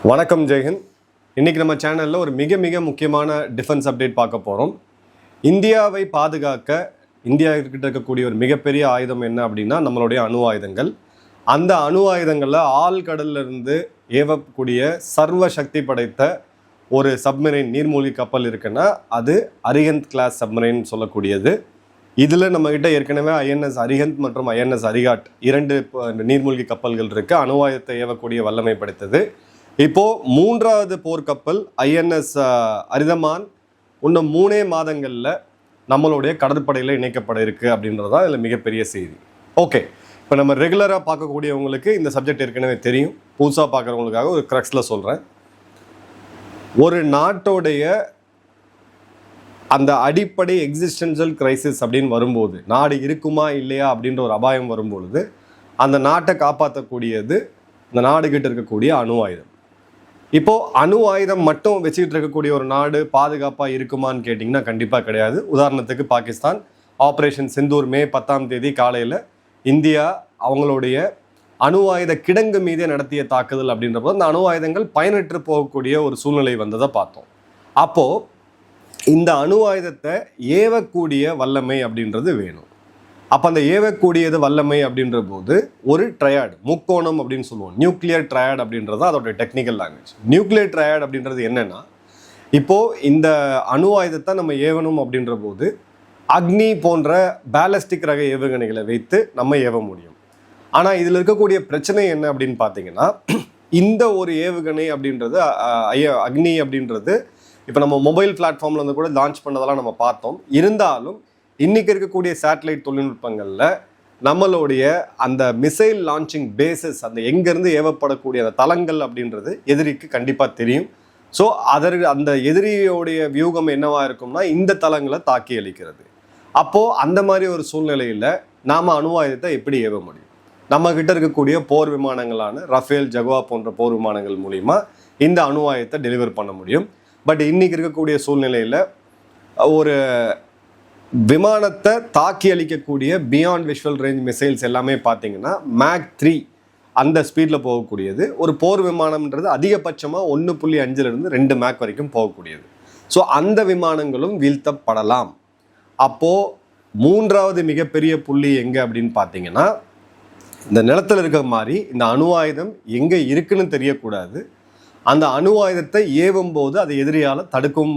வணக்கம் ஜெயஹிந்த். இன்றைக்கி நம்ம சேனலில் ஒரு மிக மிக முக்கியமான டிஃபென்ஸ் அப்டேட் பார்க்க போகிறோம். இந்தியாவை பாதுகாக்க இந்தியாவிற்கிட்ட இருக்கக்கூடிய ஒரு மிகப்பெரிய ஆயுதம் என்ன அப்படின்னா நம்மளுடைய அணு ஆயுதங்கள். அந்த அணு ஆயுதங்களில் ஆழ்கடலிலிருந்து ஏவக்கூடிய சர்வ சக்தி படைத்த ஒரு சப்மரைன் நீர்மூழ்கி கப்பல் இருக்குன்னா அது அரிஹந்த் கிளாஸ் சப்மரைன் சொல்லக்கூடியது. இதில் நம்மகிட்ட ஏற்கனவே ஐஎன்எஸ் அரிஹந்த் மற்றும் ஐஎன்எஸ் அரிகாட் இரண்டு நீர்மூழ்கி கப்பல்கள் இருக்குது. அணு ஆயுதத்தை ஏவக்கூடிய வல்லமை படைத்தது. இப்போது மூன்றாவது போர்க்கப்பல் ஐஎன்எஸ் அரிதமான் இன்னும் 3 மாதங்களில் நம்மளுடைய கடற்படையில் இணைக்கப்பட இருக்குது அப்படின்றது தான் இதில் மிகப்பெரிய செய்தி. ஓகே, இப்போ நம்ம ரெகுலராக பார்க்கக்கூடியவங்களுக்கு இந்த சப்ஜெக்ட் ஏற்கனவே தெரியும். புதுசாக பார்க்குறவங்களுக்காக ஒரு க்ரக்ஸில் சொல்கிறேன். ஒரு நாட்டோடைய அந்த அடிப்படை எக்ஸிஸ்டென்ஷியல் கிரைசிஸ் அப்படின்னு வரும்போது, நாடு இருக்குமா இல்லையா அப்படின்ற ஒரு அபாயம் வரும்பொழுது அந்த நாட்டை காப்பாற்றக்கூடியது இந்த நாடுகிட்ட இருக்கக்கூடிய அணு ஆயுதம். இப்போது அணு ஆயுதம் மட்டும் வச்சுக்கிட்டு இருக்கக்கூடிய ஒரு நாடு பாதுகாப்பாக இருக்குமான்னு கேட்டிங்கன்னா கண்டிப்பாக கிடையாது. உதாரணத்துக்கு பாகிஸ்தான் ஆப்ரேஷன் சிந்தூர் மே 10ஆம் தேதி காலையில் இந்தியா அவங்களுடைய அணு ஆயுத கிடங்கு மீதே நடத்திய தாக்குதல் அப்படின்றப்போ அந்த அணு ஆயுதங்கள் பயனற்று போகக்கூடிய ஒரு சூழ்நிலை வந்ததை பார்த்தோம். அப்போது இந்த அணு ஆயுதத்தை ஏவக்கூடிய வல்லமை அப்படின்றது வேணும். அப்போ அந்த ஏவக்கூடியது வல்லமை அப்படின்ற போது ஒரு ட்ரையாட், முக்கோணம் அப்படின்னு சொல்லுவோம். நியூக்ளியர் ட்ரையாட் அப்படின்றது அதோட டெக்னிக்கல் லாங்குவேஜ். நியூக்ளியர் ட்ரையாட் அப்படின்றது என்னென்னா, இப்போது இந்த அணு ஆயுதத்தை நம்ம ஏவணும் அப்படின்ற போது அக்னி போன்ற பேலஸ்டிக் ரக ஏவுகணைகளை வைத்து நம்ம ஏவ முடியும். ஆனால் இதில் இருக்கக்கூடிய பிரச்சனை என்ன அப்படின்னு பார்த்தீங்கன்னா, இந்த ஒரு ஏவுகணை அப்படின்றது அக்னி அப்படின்றது இப்போ நம்ம மொபைல் பிளாட்ஃபார்மில் வந்து கூட லான்ச் பண்ணதெல்லாம் நம்ம பார்த்தோம். இருந்தாலும் இன்றைக்கி இருக்கக்கூடிய சேட்டலைட் தொழில்நுட்பங்களில் நம்மளுடைய அந்த மிசைல் லான்ச்சிங் பேசஸ், அந்த எங்கேருந்து ஏவப்படக்கூடிய அந்த தளங்கள் அப்படின்றது எதிரிக்கு கண்டிப்பாக தெரியும். ஸோ அந்த எதிரியோடைய வியூகம் என்னவாக இருக்கும்னா இந்த தளங்களை தாக்கி அளிக்கிறது. அப்போது அந்த மாதிரி ஒரு சூழ்நிலையில் நாம் அணு ஆயுதத்தை எப்படி ஏவ முடியும்? நம்மக்கிட்ட இருக்கக்கூடிய போர் விமானங்களான ரஃபேல், ஜகுவா போன்ற போர் விமானங்கள் மூலிமா இந்த அணு ஆயுதத்தை டெலிவர் பண்ண முடியும். பட் இன்றைக்கி இருக்கக்கூடிய சூழ்நிலையில் ஒரு விமானத்தை தாக்கி அளிக்கக்கூடிய பியாண்ட் விஷுவல் ரேஞ்ச் மிசைல்ஸ் எல்லாமே பார்த்தீங்கன்னா மேக் 3 அந்த ஸ்பீடில் போகக்கூடியது. ஒரு போர் விமானம்ன்றது அதிகபட்சமாக 1.5 2 மேக் வரைக்கும் போகக்கூடியது. ஸோ அந்த விமானங்களும் வீழ்த்தப்படலாம். அப்போது மூன்றாவது மிகப்பெரிய புள்ளி எங்கே அப்படின்னு பார்த்தீங்கன்னா, இந்த நிலத்தில் இருக்கிற மாதிரி இந்த அணு ஆயுதம் எங்கே இருக்குன்னு தெரியக்கூடாது. அந்த அணு ஆயுதத்தை ஏவும் போது அதை எதிரியால் தடுக்கவும்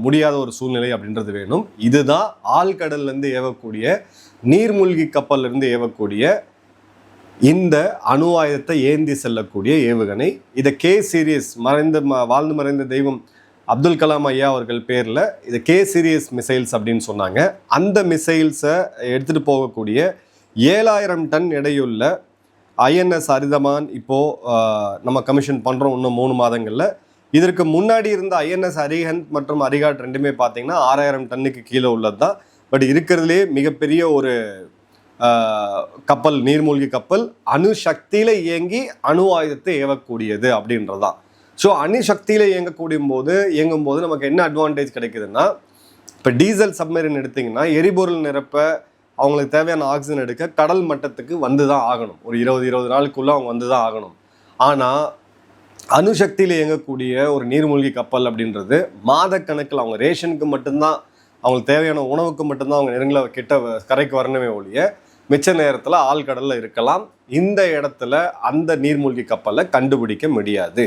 முடியாத ஒரு சூழ்நிலை அப்படின்றது வேணும். இதுதான் ஆழ்கடல்லேருந்து ஏவக்கூடிய நீர்மூழ்கி கப்பல்லேருந்து ஏவக்கூடிய இந்த அணு ஆயுதத்தை ஏந்தி செல்லக்கூடிய ஏவுகணை. இதை கே சீரியஸ் வாழ்ந்து மறைந்த தெய்வம் அப்துல் கலாம் ஐயா அவர்கள் பேரில் இதை கே சீரியஸ் மிசைல்ஸ் அப்படின்னு சொன்னாங்க. அந்த மிசைல்ஸை எடுத்துகிட்டு போகக்கூடிய 7000 டன் எடையுள்ள ஐஎன்எஸ் அரிதமான் இப்போது நம்ம கமிஷன் பண்ணுறோம் இன்னும் 3 மாதங்களில். இதற்கு முன்னாடி இருந்த ஐஎன்எஸ் அரிஹந்த் மற்றும் அரிகாட் ரெண்டுமே பார்த்தீங்கன்னா 6000 டன்னுக்கு கீழே உள்ளது தான். பட் இருக்கிறதுலே மிகப்பெரிய ஒரு கப்பல், நீர்மூழ்கி கப்பல், அணு சக்தியில் இயங்கி அணு ஆயுதத்தை ஏவக்கூடியது அப்படின்றதான். ஸோ அணு சக்தியில் இயங்கும்போது நமக்கு என்ன அட்வான்டேஜ் கிடைக்குதுன்னா, இப்போ டீசல் சப்மரின் எடுத்திங்கன்னா எரிபொருள் நிரப்ப அவங்களுக்கு தேவையான ஆக்சிஜன் எடுக்க கடல் மட்டத்துக்கு வந்து தான் ஆகணும். ஒரு 20 நாளுக்குள்ளே அவங்க வந்து தான் ஆகணும். ஆனால் அணுசக்தியில் இயங்கக்கூடிய ஒரு நீர்மூழ்கி கப்பல் அப்படின்றது மாதக்கணக்கில் அவங்க ரேஷனுக்கு மட்டும்தான், அவங்களுக்கு தேவையான உணவுக்கு மட்டும்தான் அவங்க நெருங்கில் கரைக்கு வரணுமே ஒழிய மிச்ச நேரத்தில் ஆழ்கடலில் இருக்கலாம். இந்த இடத்துல அந்த நீர்மூழ்கி கப்பலை கண்டுபிடிக்க முடியாது.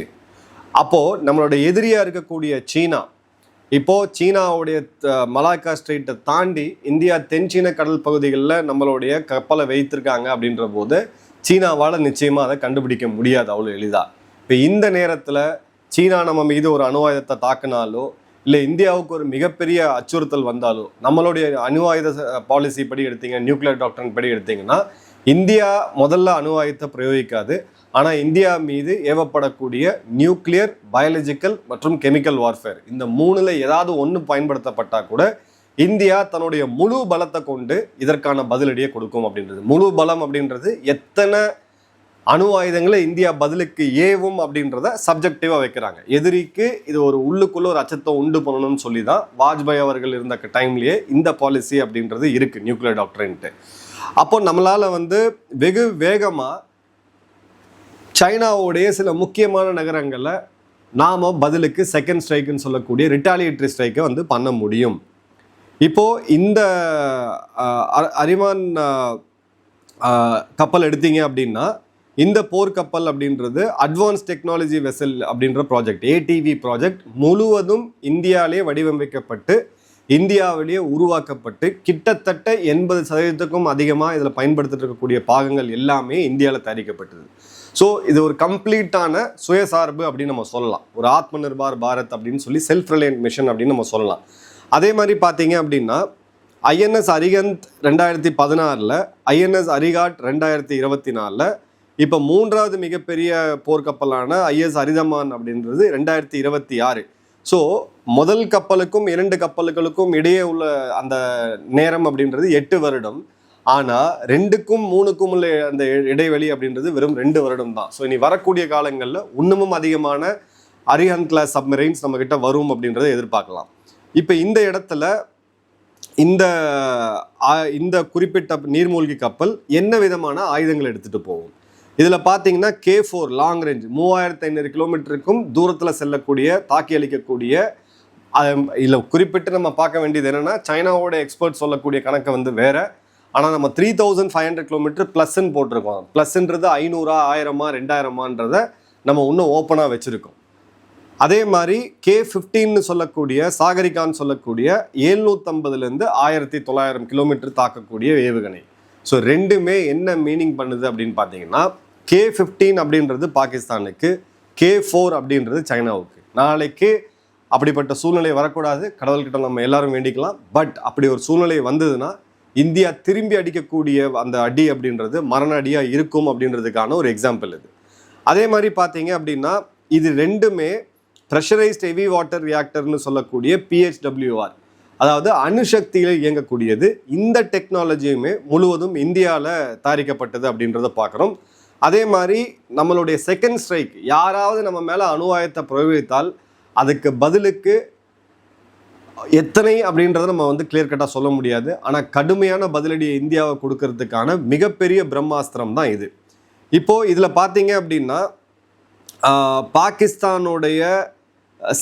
அப்போது நம்மளோட எதிரியாக இருக்கக்கூடிய சீனா, இப்போது சீனாவுடைய மலாக்கா ஸ்ட்ரெயிட்டை தாண்டி இந்தியா தென் சீன கடல் பகுதிகளில் நம்மளுடைய கப்பலை வைத்திருக்காங்க அப்படின்ற போது சீனாவால் நிச்சயமாக அதை கண்டுபிடிக்க முடியாது அவ்வளோ எளிதாக. இப்போ இந்த நேரத்தில் சீனா நம்ம மீது ஒரு அணு ஆயுதத்தை தாக்குனாலோ இல்லை இந்தியாவுக்கு ஒரு மிகப்பெரிய அச்சுறுத்தல் வந்தாலோ, நம்மளுடைய அணு ஆயுத பாலிசி படி எடுத்தீங்க, நியூக்ளியர் டாக்டரின் படி எடுத்தீங்கன்னா இந்தியா முதல்ல அணு ஆயுதத்தை பிரயோகிக்காது. ஆனால் இந்தியா மீது ஏவப்படக்கூடிய நியூக்ளியர், பயாலஜிக்கல் மற்றும் கெமிக்கல் வார்ஃபேர் இந்த 3ல் ஏதாவது ஒன்று பயன்படுத்தப்பட்டால் கூட இந்தியா தன்னுடைய முழு பலத்தை கொண்டு இதற்கான பதிலடியை கொடுக்கும் அப்படின்றது. முழு பலம் அப்படின்றது எத்தனை அணு ஆயுதங்களை இந்தியா பதிலுக்கு ஏவும் அப்படின்றத சப்ஜெக்டிவாக வைக்கிறாங்க. எதிரிக்கு இது ஒரு உள்ளுக்குள்ளே ஒரு அச்சத்தை உண்டு பண்ணணும்னு சொல்லி தான் வாஜ்பாய் அவர்கள் இருந்த டைம்லேயே இந்த பாலிசி அப்படின்றது இருக்குது, நியூக்ளியர் டாக்டரின்ட்டு. அப்போ நம்மளால் வெகு வேகமாக சைனாவுடைய சில முக்கியமான நகரங்களில் நாம் பதிலுக்கு செகண்ட் ஸ்ட்ரைக்குன்னு சொல்லக்கூடிய ரிட்டாலியேட்டரி ஸ்ட்ரைக்கை வந்து பண்ண முடியும். இப்போது இந்த அரிமான் கப்பல் எடுத்தீங்க அப்படின்னா, இந்த போர்க்கப்பல் அப்படின்றது அட்வான்ஸ் டெக்னாலஜி வெசல் அப்படின்ற ப்ராஜெக்ட், ஏடிவி ப்ராஜெக்ட் முழுவதும் இந்தியாவிலே வடிவமைக்கப்பட்டு இந்தியாவிலேயே உருவாக்கப்பட்டு கிட்டத்தட்ட 80% அதிகமாக இதில் பயன்படுத்திட்டு இருக்கக்கூடிய பாகங்கள் எல்லாமே இந்தியாவில் தயாரிக்கப்பட்டது. ஸோ இது ஒரு கம்ப்ளீட்டான சுயசார்பு அப்படின்னு நம்ம சொல்லலாம். ஒரு ஆத்ம நிர்பார் பாரத் அப்படின்னு சொல்லி செல்ஃப் ரிலையன்ட் மிஷன் அப்படின்னு நம்ம சொல்லலாம். அதே மாதிரி பார்த்தீங்க அப்படின்னா ஐஎன்எஸ் அரிகந்த் 2016, ஐஎன்எஸ் அரிகாட் 2024, இப்போ 3வது மிகப்பெரிய போர்க்கப்பலான ஐஎஸ் அரிதமான் அப்படின்றது 2026. ஸோ முதல் கப்பலுக்கும் 2 கப்பல்களுக்கும் இடையே உள்ள அந்த நேரம் அப்படின்றது 8 வருடம். ஆனால் 2க்கும் 3க்கும் உள்ள அந்த இடைவெளி அப்படின்றது வெறும் 2 வருடம் தான். ஸோ இனி வரக்கூடிய காலங்களில் இன்னமும் அதிகமான அரிஹந்த் கிளாஸ் சப்மரைன்ஸ் நம்மக்கிட்ட வரும் அப்படின்றத எதிர்பார்க்கலாம். இப்போ இந்த இடத்துல இந்த குறிப்பிட்ட நீர்மூழ்கி கப்பல் என்ன விதமான ஆயுதங்கள் எடுத்துகிட்டு போகும்? இதில் பார்த்தீங்கன்னா K4 லாங் ரேஞ்ச் 3500 கிலோமீட்டருக்கும் தூரத்தில் செல்லக்கூடிய தாக்கி அளிக்கக்கூடிய, இதில் குறிப்பிட்டு நம்ம பார்க்க வேண்டியது என்னென்னா, சைனாவோட எக்ஸ்பர்ட் சொல்லக்கூடிய கணக்கை வந்து வேறு. ஆனால் நம்ம 3500 கிலோமீட்டர் ப்ளஸ்ன்னு போட்டிருக்கோம். ப்ளஸ்ன்றது 500, 1000, 2000 நம்ம இன்னும் ஓப்பனாக வச்சுருக்கோம். அதே மாதிரி K15 சொல்லக்கூடிய சாகரிகான்னு சொல்லக்கூடிய 750லேருந்து 1900 கிலோமீட்டர் தாக்கக்கூடிய ஏவுகணை. ஸோ ரெண்டுமே என்ன மீனிங் பண்ணுது அப்படின்னு பார்த்தீங்கன்னா, K15 அப்படின்றது பாகிஸ்தானுக்கு, K4 அப்படின்றது சைனாவுக்கு. நாளைக்கு அப்படிப்பட்ட சூழ்நிலை வரக்கூடாது, கடவுள்கிட்ட நம்ம எல்லாரும் வேண்டிக்கலாம். பட் அப்படி ஒரு சூழ்நிலை வந்ததுன்னா இந்தியா திரும்பி அடிக்கக்கூடிய அந்த அடி அப்படின்றது மரண அடியாக இருக்கும் அப்படின்றதுக்கான ஒரு எக்ஸாம்பிள் இது. அதே மாதிரி பார்த்தீங்க அப்படின்னா இது ரெண்டுமே ப்ரெஷரைஸ்ட் ஹெவி வாட்டர் ரியாக்டர்னு சொல்லக்கூடிய PHWR, அதாவது அணுசக்தியில் இயங்கக்கூடியது. இந்த டெக்னாலஜியுமே முழுவதும் இந்தியாவில் தயாரிக்கப்பட்டது அப்படின்றத பார்க்குறோம். அதே மாதிரி நம்மளுடைய செகண்ட் ஸ்ட்ரைக், யாராவது நம்ம மேலே அணு ஆயுதத்தை பிரயோகித்தால் அதுக்கு பதிலுக்கு எத்தனை அப்படின்றத நம்ம வந்து கிளியர் கட்டாக சொல்ல முடியாது. ஆனால் கடுமையான பதிலடியை இந்தியாவை கொடுக்கறதுக்கான மிகப்பெரிய பிரம்மாஸ்திரம் தான் இது. இப்போது இதில் பார்த்தீங்க அப்படின்னா பாகிஸ்தானுடைய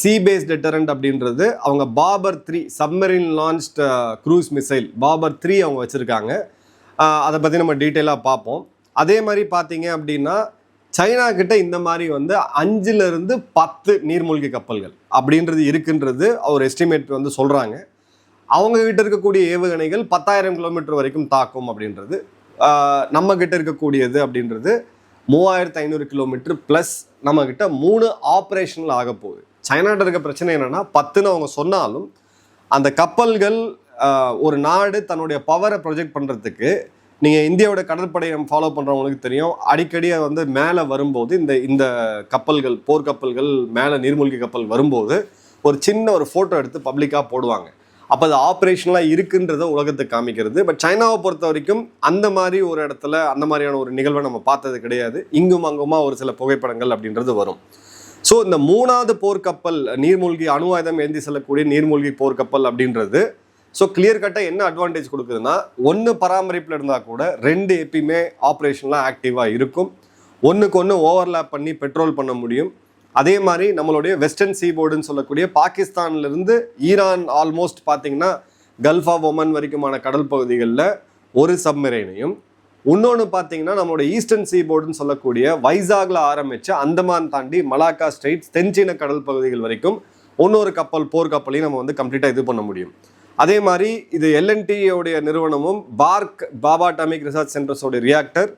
சி பேஸ் டெட்டரண்ட் அப்படின்றது அவங்க Babur 3 submarine launched cruise missile Babur 3 அவங்க வச்சுருக்காங்க. அதை பற்றி நம்ம டீட்டெயிலாக பார்ப்போம். அதே மாதிரி பார்த்தீங்க அப்படின்னா சைனா கிட்ட இந்த மாதிரி வந்து 5லிருந்து 10 நீர்மூழ்கி கப்பல்கள் அப்படின்றது இருக்குன்றது அவர் எஸ்டிமேட் வந்து சொல்கிறாங்க. அவங்க கிட்ட இருக்கக்கூடிய ஏவுகணைகள் 10,000 கிலோமீட்டர் வரைக்கும் தாக்கும் அப்படின்றது. நம்ம கிட்ட இருக்கக்கூடியது அப்படின்றது 3500 கிலோமீட்டர் ப்ளஸ் நம்மக்கிட்ட 3 ஆப்ரேஷனில் ஆக போகுது. சைனாட்ட இருக்க பிரச்சனை என்னென்னா 10ன்னு அவங்க சொன்னாலும் அந்த கப்பல்கள் ஒரு நாடு தன்னுடைய பவரை ப்ரொஜெக்ட் பண்ணுறதுக்கு, நீங்கள் இந்தியாவோட கடற்படையை ஃபாலோ பண்ணுறவங்களுக்கு தெரியும், அடிக்கடி வந்து மேலே வரும்போது இந்த கப்பல்கள் போர்க்கப்பல்கள் மேலே நீர்மூழ்கி கப்பல் வரும்போது ஒரு சின்ன ஒரு ஃபோட்டோ எடுத்து பப்ளிக்காக போடுவாங்க. அப்போ அது ஆப்ரேஷனலாக இருக்குன்றதை உலகத்துக்கு காமிக்கிறது. பட் சைனாவை பொறுத்த வரைக்கும் அந்த மாதிரி ஒரு இடத்துல அந்த மாதிரியான ஒரு நிகழ்வை நம்ம பார்த்தது கிடையாது. இங்கும் அங்குமா ஒரு சில புகைப்படங்கள் அப்படின்றது வரும். ஸோ இந்த 3வது போர்க்கப்பல் நீர்மூழ்கி அணு ஆயுதம் ஏந்தி செல்லக்கூடிய நீர்மூழ்கி போர்க்கப்பல் அப்படின்றது ஸோ கிளியர் கட்டாக என்ன அட்வான்டேஜ் கொடுக்குதுன்னா, 1 பராமரிப்பில் இருந்தால் கூட 2 எப்பயுமே ஆப்ரேஷன்லாம் ஆக்டிவாக இருக்கும். ஒன்றுக்கு ஒன்று ஓவர்லேப் பண்ணி பெட்ரோல் பண்ண முடியும். அதே மாதிரி நம்மளுடைய வெஸ்டர்ன் சீபோர்டுன்னு சொல்லக்கூடிய பாகிஸ்தான்லேருந்து ஈரான் ஆல்மோஸ்ட் பார்த்தீங்கன்னா கல்ஃப் ஆஃப் ஒமன் வரைக்குமான கடல் பகுதிகளில் ஒரு சப்மரைனையும், இன்னொன்று பார்த்தீங்கன்னா நம்மளுடைய ஈஸ்டர்ன் சீபோர்டுன்னு சொல்லக்கூடிய வைசாகில் ஆரம்பித்து அந்தமான் தாண்டி மலாக்கா ஸ்ட்ரெயிட்ஸ் தென்சீன கடல் பகுதிகள் வரைக்கும் இன்னொரு போர்க்கப்பலையும் நம்ம வந்து கம்ப்ளீட்டாக இது பண்ண முடியும். அதே மாதிரி இது LNTயோடைய நிறுவனமும் பாபா அட்டாமிக் ரிசர்ச் சென்டர்ஸோடைய ரியாக்டர்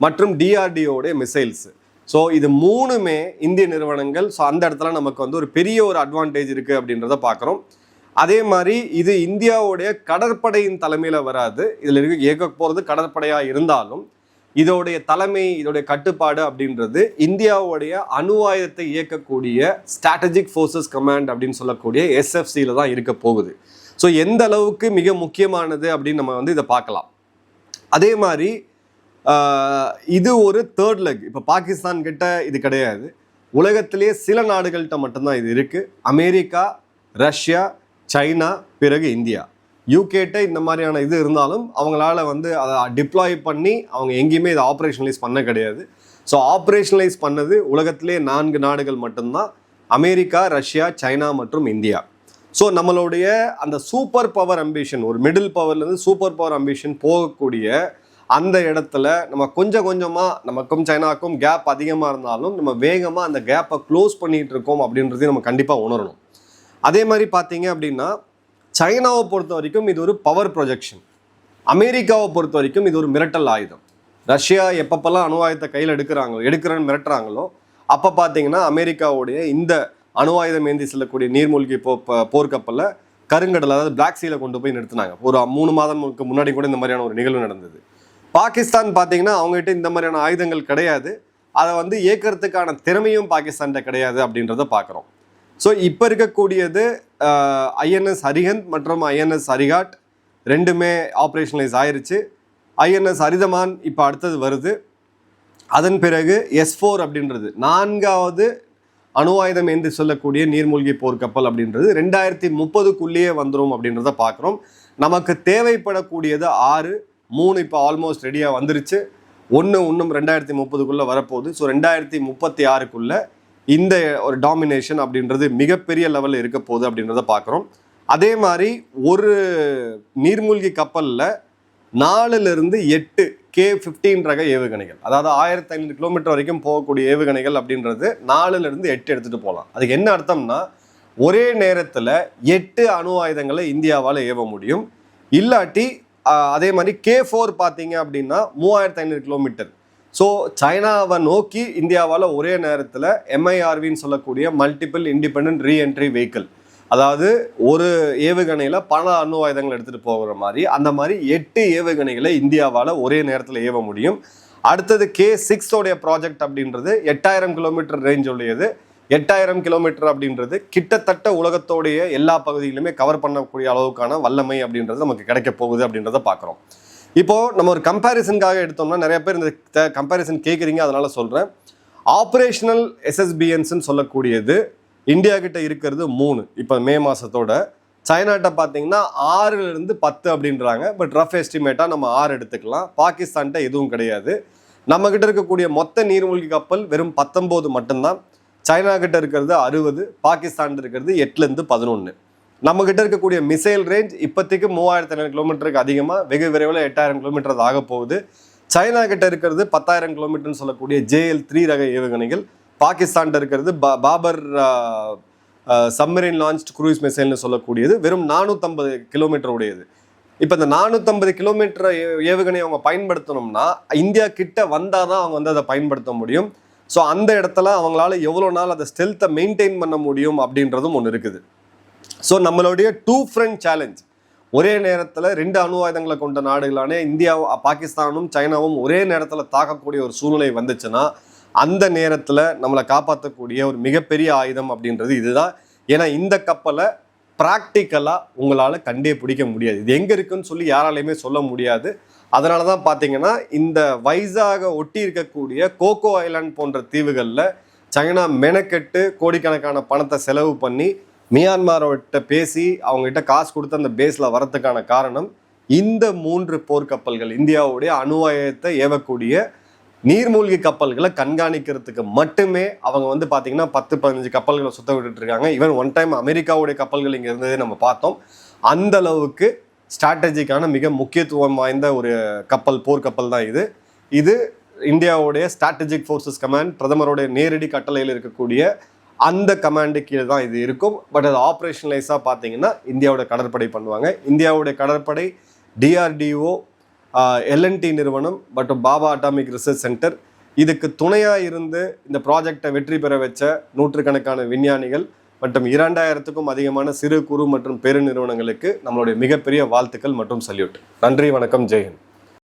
மற்றும் DRDOடைய மிசைல்ஸ். ஸோ இது 3மே இந்திய நிறுவனங்கள். ஸோ அந்த இடத்துல நமக்கு வந்து ஒரு பெரிய ஒரு அட்வான்டேஜ் இருக்குது அப்படின்றத பார்க்குறோம். அதே மாதிரி இது இந்தியாவுடைய கடற்படையின் தலைமையில் வராது. இதில் இயக்க போகிறது கடற்படையாக இருந்தாலும் இதோடைய தலைமை, இதோடைய கட்டுப்பாடு அப்படின்றது இந்தியாவுடைய அணு ஆயுதத்தை இயக்கக்கூடிய ஸ்ட்ராட்டஜிக் ஃபோர்ஸஸ் கமாண்ட் அப்படின்னு சொல்லக்கூடிய SFCயில் தான் இருக்க போகுது. ஸோ எந்த அளவுக்கு மிக முக்கியமானது அப்படின்னு நம்ம வந்து இதை பார்க்கலாம். அதே மாதிரி இது ஒரு தேர்ட் லெக். இப்போ பாகிஸ்தான் கிட்ட இது கிடையாது. உலகத்திலே சில நாடுகள்கிட்ட மட்டும்தான் இது இருக்குது. அமெரிக்கா, ரஷ்யா, சைனா, பிறகு இந்தியா. யூகேட்ட இந்த மாதிரியான இது இருந்தாலும் அவங்களால வந்து அதை டிப்ளாய் பண்ணி அவங்க எங்கேயுமே இதை ஆப்ரேஷனலைஸ் பண்ண கிடையாது. ஸோ ஆப்ரேஷனலைஸ் பண்ணது உலகத்திலே 4 நாடுகள் மட்டும்தான். அமெரிக்கா, ரஷ்யா, சைனா மற்றும் இந்தியா. ஸோ நம்மளுடைய அந்த சூப்பர் பவர் அம்பிஷன், ஒரு மிடில் பவர்லேருந்து சூப்பர் பவர் அம்பிஷன் போகக்கூடிய அந்த இடத்துல நம்ம கொஞ்சம் கொஞ்சமாக நமக்கும் சைனாக்கும் கேப் அதிகமாக இருந்தாலும் நம்ம வேகமாக அந்த கேப்பை க்ளோஸ் பண்ணிகிட்டு இருக்கோம் அப்படின்றதையும் நம்ம கண்டிப்பாக உணரணும். அதே மாதிரி பார்த்தீங்க அப்படின்னா சைனாவை பொறுத்த வரைக்கும் இது ஒரு பவர் ப்ரொஜெக்ஷன், அமெரிக்காவை பொறுத்த வரைக்கும் இது ஒரு மிரட்டல் ஆயுதம். ரஷ்யா எப்பப்பெல்லாம் அணு ஆயுதத்தை கையில் எடுக்கிறேன்னு மிரட்டுறாங்களோ அப்போ பார்த்தீங்கன்னா அமெரிக்காவுடைய இந்த அணு ஆயுதம் ஏந்தி செல்லக்கூடிய நீர்மூழ்கி போர்க்கப்பலில் கருங்கடல், அதாவது பிளாக் சீல கொண்டு போய் நிறுத்தினாங்க. ஒரு 3 மாதங்களுக்கு முன்னாடி கூட இந்த மாதிரியான ஒரு நிகழ்வு நடந்தது. பாகிஸ்தான் பார்த்தீங்கன்னா அவங்ககிட்ட இந்த மாதிரியான ஆயுதங்கள் கிடையாது, அதை வந்து ஏற்கிறதுக்கான திறமையும் பாகிஸ்தான்கிட்ட கிடையாது அப்படின்றத பார்க்குறோம். ஸோ இப்போ இருக்கக்கூடியது ஐஎன்எஸ் அரிஹந்த் மற்றும் ஐஎன்எஸ் அரிகாட் ரெண்டுமே ஆப்ரேஷனலைஸ் ஆயிருச்சு. ஐஎன்எஸ் அரிதமான் இப்போ அடுத்தது வருது. அதன் பிறகு S4 அப்படின்றது 4வது அணு ஆயுதம் என்று சொல்லக்கூடிய நீர்மூழ்கி போர்க்கப்பல் அப்படின்றது 2030க்குள்ளேயே வந்துடும் அப்படின்றத பார்க்குறோம். நமக்கு தேவைப்படக்கூடியது 6, 3 இப்போ ஆல்மோஸ்ட் ரெடியாக வந்துருச்சு, 1 இன்னும் 2030க்குள்ளே வரப்போகுது. ஸோ 2036க்குள்ளே இந்த ஒரு டாமினேஷன் அப்படின்றது மிகப்பெரிய லெவலில் இருக்க போகுது அப்படின்றத பார்க்குறோம். அதே மாதிரி ஒரு நீர்மூழ்கி கப்பலில் 4லிருந்து 8 K-15 ரக ஏவுகணைகள், அதாவது 1500 கிலோமீட்டர் வரைக்கும் போகக்கூடிய ஏவுகணைகள் அப்படின்றது 4லிருந்து 8 எடுத்துகிட்டு போகலாம். அதுக்கு என்ன அர்த்தம்னா ஒரே நேரத்தில் 8 அணு ஆயுதங்களை இந்தியாவால் ஏவ முடியும். இல்லாட்டி அதே மாதிரி K4 பார்த்தீங்க அப்படின்னா 3500 கிலோமீட்டர். ஸோ சைனாவை நோக்கி இந்தியாவால் ஒரே நேரத்தில் MIRVன்னு சொல்லக்கூடிய மல்டிபிள் இண்டிபெண்ட் ரீஎன்ட்ரி வெஹிக்கிள், அதாவது ஒரு ஏவுகணையில் பல அணு ஆயுதங்கள் எடுத்துகிட்டு போகிற மாதிரி அந்த மாதிரி 8 ஏவுகணைகளை இந்தியாவால் ஒரே நேரத்தில் ஏவ முடியும். அடுத்தது K6 ப்ராஜெக்ட் அப்படின்றது 8000 கிலோமீட்டர் ரேஞ்ச் உடையது. 8000 கிலோமீட்டர் அப்படின்றது கிட்டத்தட்ட உலகத்தோடைய எல்லா பகுதியிலுமே கவர் பண்ணக்கூடிய அளவுக்கான வல்லமை அப்படின்றது நமக்கு கிடைக்க போகுது அப்படின்றத பார்க்குறோம். இப்போது நம்ம ஒரு கம்பேரிசனுக்காக எடுத்தோம்னா நிறைய பேர் இந்த கம்பேரிசன் கேட்குறீங்க, அதனால் சொல்கிறேன். ஆப்ரேஷனல் SSBNஸ்ன்னு சொல்லக்கூடியது இந்தியா கிட்ட இருக்கிறது 3 இப்போ மே மாதத்தோட. சைனாட்ட பார்த்தீங்கன்னா 6லிருந்து 10 அப்படின்றாங்க. பட் ரஃப் எஸ்டிமேட்டாக நம்ம 6 எடுத்துக்கலாம். பாகிஸ்தான்கிட்ட எதுவும் கிடையாது. நம்ம கிட்ட இருக்கக்கூடிய மொத்த நீர்மூழ்கி கப்பல் வெறும் 19 மட்டும்தான். சைனா கிட்ட இருக்கிறது 60, பாகிஸ்தான் இருக்கிறது 8லிருந்து 11. நம்ம கிட்ட இருக்கக்கூடிய மிசைல் ரேஞ்ச் இப்போதைக்கு 3500 கிலோமீட்டருக்கு அதிகமாக, வெகு விரைவில் 8000 கிலோமீட்டர் ஆக போகுது. சைனா கிட்ட இருக்கிறது 10,000 கிலோமீட்டர்னு சொல்லக்கூடிய JL-3 ரக ஏவுகணைகள். பாகிஸ்தான் இருக்கிறது பாபர் சப்மரீன் லான்ச்டு க்ரூஸ் மிசைல்னு சொல்லக்கூடியது வெறும் 450 கிலோமீட்டர் உடையது. இப்போ இந்த 450 கிலோமீட்டர் ஏவுகணையை அவங்க பயன்படுத்தணும்னா இந்தியா கிட்ட வந்தால் தான் அவங்க வந்து அதை பயன்படுத்த முடியும். ஸோ அந்த இடத்துல அவங்களால எவ்வளோ நாள் அதை ஸ்டெல்த்தை மெயின்டைன் பண்ண முடியும் அப்படின்றதும் ஒன்று இருக்குது. ஸோ நம்மளுடைய 2 ஃப்ரண்ட் சேலஞ்ச், ஒரே நேரத்தில் 2 அணு ஆயுதங்களை கொண்ட நாடுகளான இந்தியாவும் பாகிஸ்தானும் சைனாவும் ஒரே நேரத்தில் தாக்கக்கூடிய ஒரு சூழ்நிலை வந்துச்சுன்னா அந்த நேரத்தில் நம்மளை காப்பாற்றக்கூடிய ஒரு மிகப்பெரிய ஆயுதம் அப்படின்றது இதுதான். ஏன்னா இந்த கப்பலை ப்ராக்டிக்கலாக உங்களால் கண்டே பிடிக்க முடியாது, இது எங்கே இருக்குன்னு சொல்லி யாராலையுமே சொல்ல முடியாது. அதனால தான் பார்த்தீங்கன்னா இந்த வைசாக ஒட்டி இருக்கக்கூடிய கோகோ ஐலாண்ட் போன்ற தீவுகளில் சைனா மெனக்கெட்டு கோடிக்கணக்கான பணத்தை செலவு பண்ணி மியான்மரோட்ட பேசி அவங்ககிட்ட காசு கொடுத்து அந்த பேஸில் வரத்துக்கான காரணம் இந்த 3 போர்க்கப்பல்கள், இந்தியாவுடைய அணு ஆயுதத்தை ஏவக்கூடிய நீர்மூழ்கி கப்பல்களை கண்காணிக்கிறதுக்கு மட்டுமே அவங்க வந்து பார்த்தீங்கன்னா 10-15 கப்பல்களை சுத்த விட்டுட்டு இருக்காங்க. ஈவன் ஒன் டைம் அமெரிக்காவுடைய கப்பல்கள் இங்கே இருந்ததே நம்ம பார்த்தோம். அந்த அளவுக்கு ஸ்ட்ராட்டஜிக்கான மிக முக்கியத்துவம் வாய்ந்த ஒரு கப்பல், போர்க்கப்பல் தான் இது. இது இந்தியாவுடைய ஸ்ட்ராட்டஜிக் ஃபோர்ஸஸ் கமாண்ட், பிரதமருடைய நேரடி கட்டளையில் இருக்கக்கூடிய அந்த கமாண்டு கீழே தான் இது இருக்கும். பட் அது ஆப்ரேஷனலைஸாக பார்த்தீங்கன்னா இந்தியாவோட கடற்படை பண்ணுவாங்க. இந்தியாவுடைய கடற்படை, DRDO, LNT நிறுவனம் மற்றும் பாபா அட்டாமிக் ரிசர்ச் சென்டர் இதுக்கு துணையாக இருந்து இந்த ப்ராஜெக்டை வெற்றி பெற வச்ச நூற்றுக்கணக்கான விஞ்ஞானிகள் மற்றும் 2000க்கும் அதிகமான சிறு குறு மற்றும் பெரு நிறுவனங்களுக்கு நம்மளுடைய மிகப்பெரிய வாழ்த்துக்கள் மற்றும் சல்யூட். நன்றி, வணக்கம், ஜெய்ஹிந்த்.